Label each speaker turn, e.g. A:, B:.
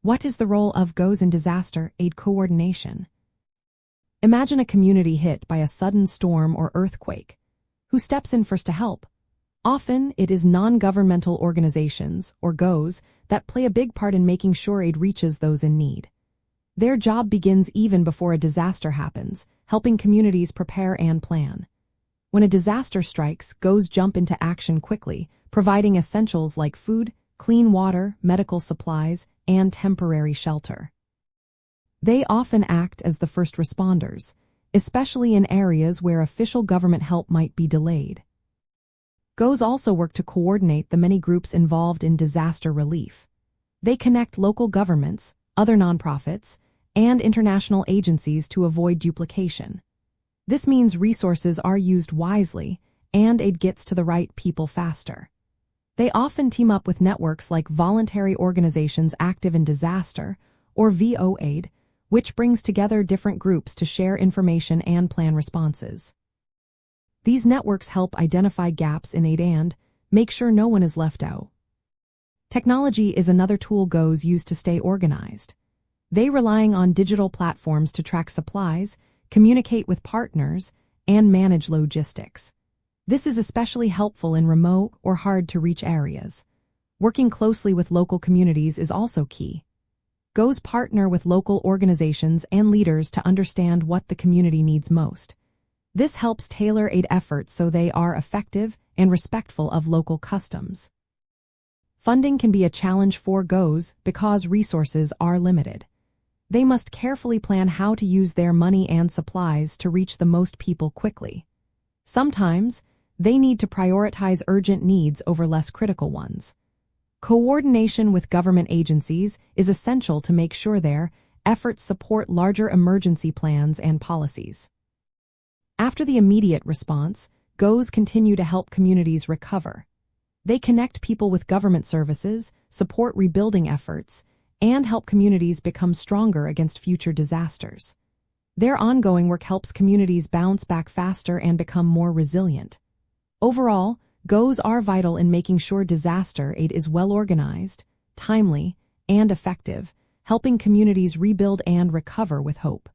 A: What is the role of NGOs in disaster aid coordination? Imagine a community hit by a sudden storm or earthquake. Who steps in first to help? Often, it is non-governmental organizations, or NGOs, that play a big part in making sure aid reaches those in need. Their job begins even before a disaster happens, helping communities prepare and plan. When a disaster strikes, NGOs jump into action quickly, providing essentials like food, clean water, medical supplies, and temporary shelter. They often act as the first responders, especially in areas where official government help might be delayed. NGOs also work to coordinate the many groups involved in disaster relief. They connect local governments, other nonprofits, and international agencies to avoid duplication. This means resources are used wisely and aid gets to the right people faster. They often team up with networks like voluntary organizations active in disaster, or VO-Aid, which brings together different groups to share information and plan responses. These networks help identify gaps in aid and make sure no one is left out. Technology is another tool NGOs use to stay organized. They relying on digital platforms to track supplies, communicate with partners, and manage logistics. This is especially helpful in remote or hard-to-reach areas. Working closely with local communities is also key. NGOs partner with local organizations and leaders to understand what the community needs most. This helps tailor aid efforts so they are effective and respectful of local customs. Funding can be a challenge for NGOs because resources are limited. They must carefully plan how to use their money and supplies to reach the most people quickly. Sometimes, they need to prioritize urgent needs over less critical ones. Coordination with government agencies is essential to make sure their efforts support larger emergency plans and policies. After the immediate response, NGOs continue to help communities recover. They connect people with government services, support rebuilding efforts, and help communities become stronger against future disasters. Their ongoing work helps communities bounce back faster and become more resilient. Overall, NGOs are vital in making sure disaster aid is well organized, timely, and effective, helping communities rebuild and recover with hope.